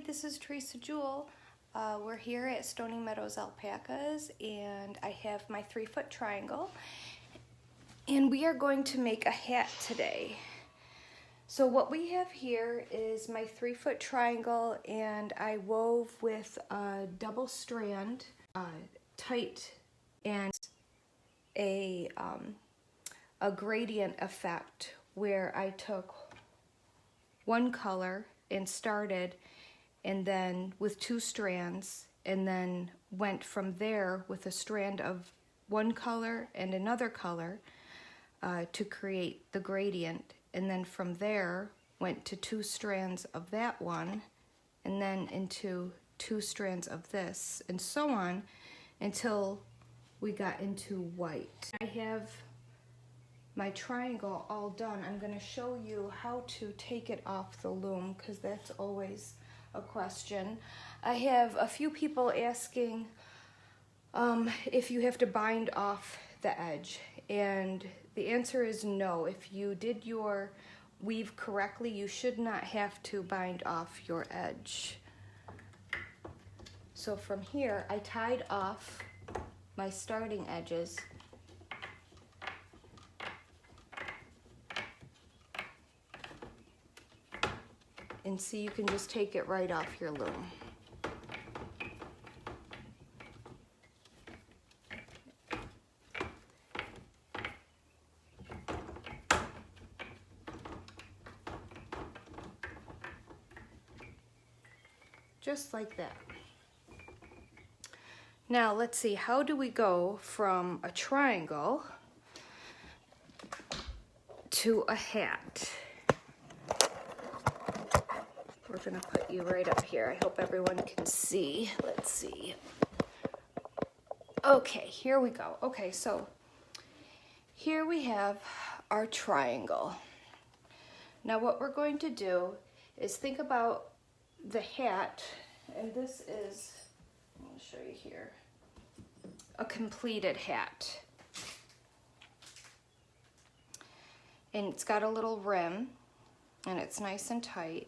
this is Teresa Jewell. We're here at Stony Meadows Alpacas and I have my 3-foot triangle and we are going to make a hat today. So what we have here is my 3-foot triangle and I wove with a double strand, tight, and a gradient effect where I took one color and started and then with 2 strands and then went from there with a strand of one color and another color to create the gradient, and then from there went to 2 strands of that one and then into 2 strands of this, and so on until we got into white. I have my triangle all done. I'm going to show you how to take it off the loom because that's always a question. I have a few people asking if you have to bind off the edge, and the answer is no. If you did your weave correctly, you should not have to bind off your edge. So from here, I tied off my starting edges. And see, you can just take it right off your loom. Just like that. Now let's see, how do we go from a triangle to a hat? We're gonna put you right up here. I hope everyone can see. Let's see. Okay, here we go. Okay, so here we have our triangle. Now what we're going to do is think about the hat, and this is, I'll show you here, a completed hat. And it's got a little rim, and it's nice and tight.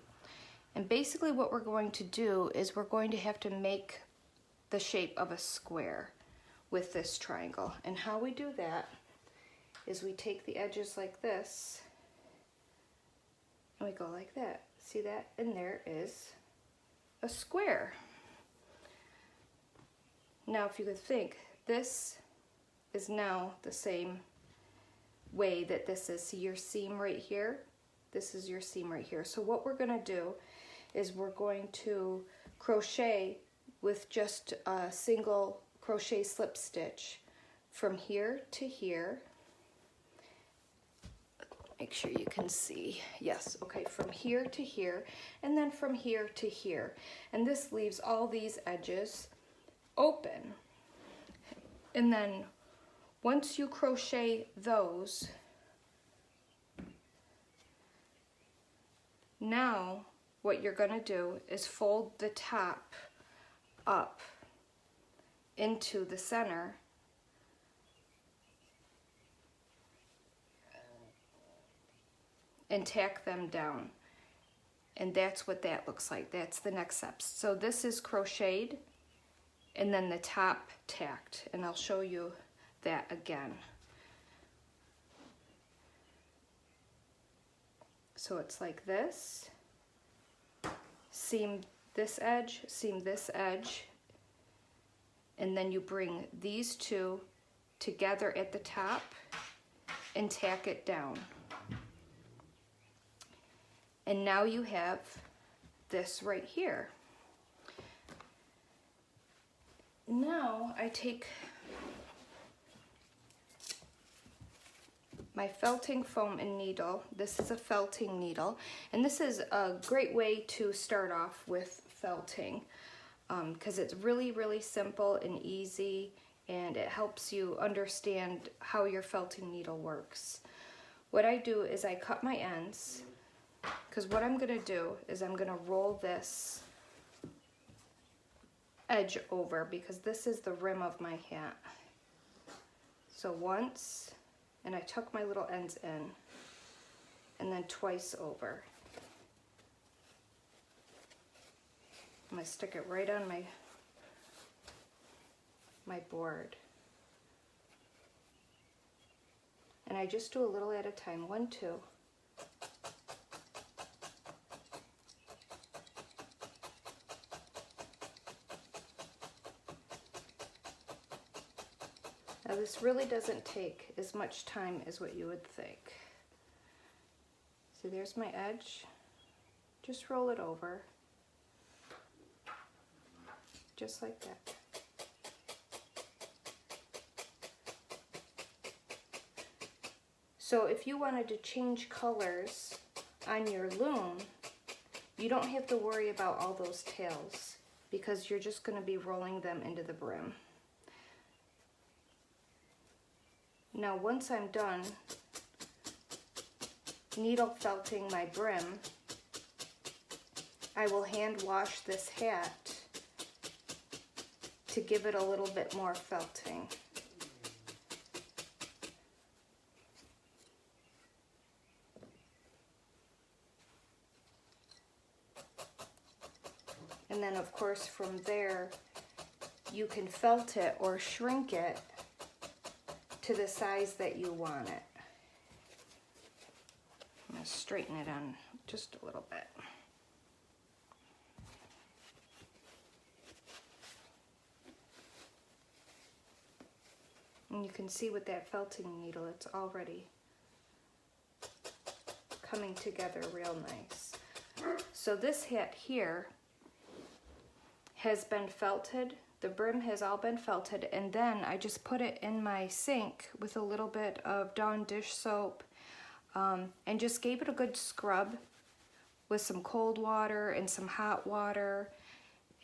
And basically what we're going to do is we're going to have to make the shape of a square with this triangle. And how we do that is we take the edges like this and we go like that. See that? And there is a square. Now if you could think, this is now the same way that this is. See your seam right here? This is your seam right here. So what we're gonna do is we're going to crochet with just a single crochet slip stitch from here to here. Make sure you can see. Yes, okay, from here to here, and then from here to here. And this leaves all these edges open. And then once you crochet those, now what you're gonna do is fold the top up into the center and tack them down. And that's what that looks like. That's the next step. So this is crocheted and then the top tacked, and I'll show you that again. So it's like this. Seam this edge, and then you bring these two together at the top and tack it down. And now you have this right here. Now I take my felting foam and needle. This is a felting needle, and this is a great way to start off with felting because it's really, really simple and easy, and it helps you understand how your felting needle works. What I do is I cut my ends, because what I'm gonna do is I'm gonna roll this edge over because this is the rim of my hat. So once, and I tuck my little ends in, and then twice over. I'm going to stick it right on my board. And I just do a little at a time, 1, 2. Now this really doesn't take as much time as what you would think. So there's my edge. Just roll it over. Just like that. So if you wanted to change colors on your loom, you don't have to worry about all those tails because you're just going to be rolling them into the brim. Now once I'm done needle felting my brim, I will hand wash this hat to give it a little bit more felting. And then of course from there you can felt it or shrink it to the size that you want it. I'm going to straighten it on just a little bit. And you can see with that felting needle, it's already coming together real nice. So this hat here has been felted. The brim has all been felted, and then I just put it in my sink with a little bit of Dawn dish soap and just gave it a good scrub with some cold water and some hot water.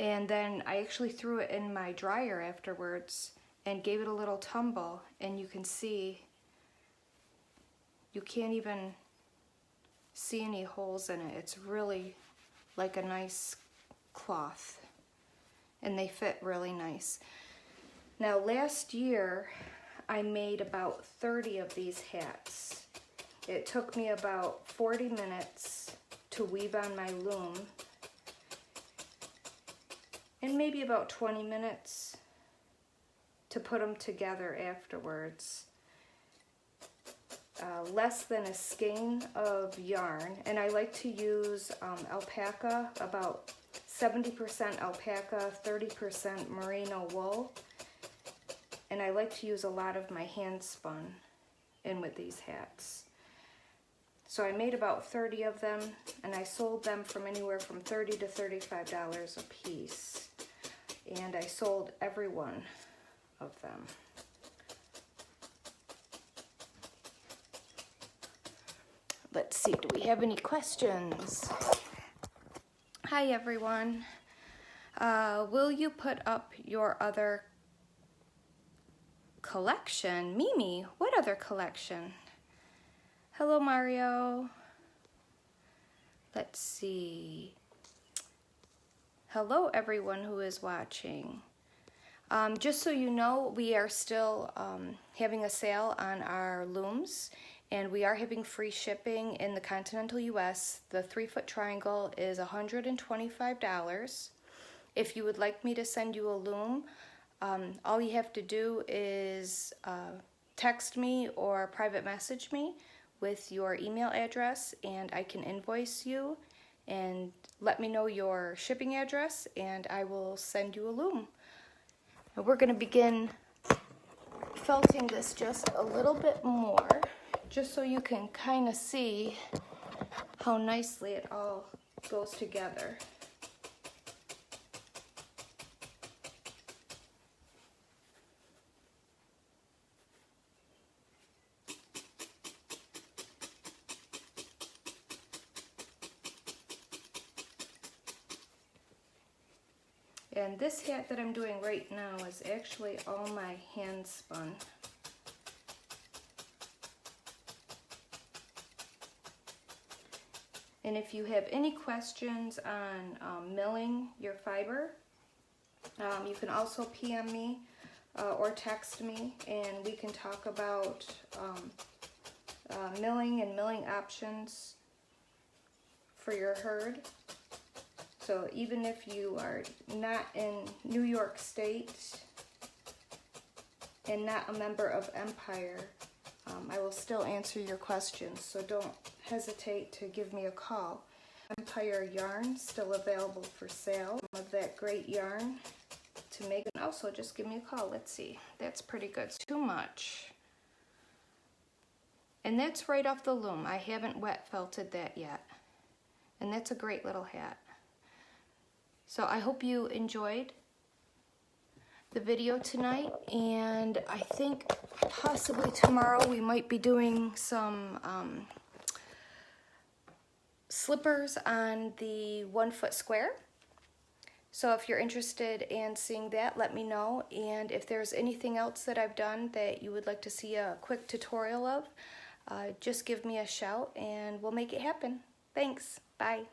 And then I actually threw it in my dryer afterwards and gave it a little tumble, and you can see, you can't even see any holes in it. It's really like a nice cloth, and they fit really nice. Now last year I made about 30 of these hats. It took me about 40 minutes to weave on my loom and maybe about 20 minutes to put them together afterwards. Less than a skein of yarn, and I like to use alpaca, about 70% alpaca, 30% merino wool, and I like to use a lot of my hand spun in with these hats. So I made about 30 of them, and I sold them from anywhere from $30 to $35 a piece, and I sold every one of them. Let's see, do we have any questions? Hi everyone. Will you put up your other collection? Mimi, what other collection? Hello Mario. Let's see. Hello everyone who is watching. Just so you know, we are still having a sale on our looms, and we are having free shipping in the continental US. The 3-foot triangle is $125. If you would like me to send you a loom, all you have to do is text me or private message me with your email address, and I can invoice you and let me know your shipping address, and I will send you a loom. Now we're going to begin felting this just a little bit more, just so you can kind of see how nicely it all goes together. And this hat that I'm doing right now is actually all my hand spun. And if you have any questions on milling your fiber, you can also PM me or text me, and we can talk about milling and milling options for your herd. So even if you are not in New York State and not a member of Empire, I will still answer your questions. So don't hesitate to give me a call. Empire yarn still available for sale. Some of that great yarn to make. And also just give me a call. Let's see. That's pretty good. Too much. And that's right off the loom. I haven't wet felted that yet. And that's a great little hat. So I hope you enjoyed the video tonight, and I think possibly tomorrow we might be doing some slippers on the 1 foot square. So if you're interested in seeing that, let me know. And if there's anything else that I've done that you would like to see a quick tutorial of, just give me a shout and we'll make it happen. Thanks. Bye.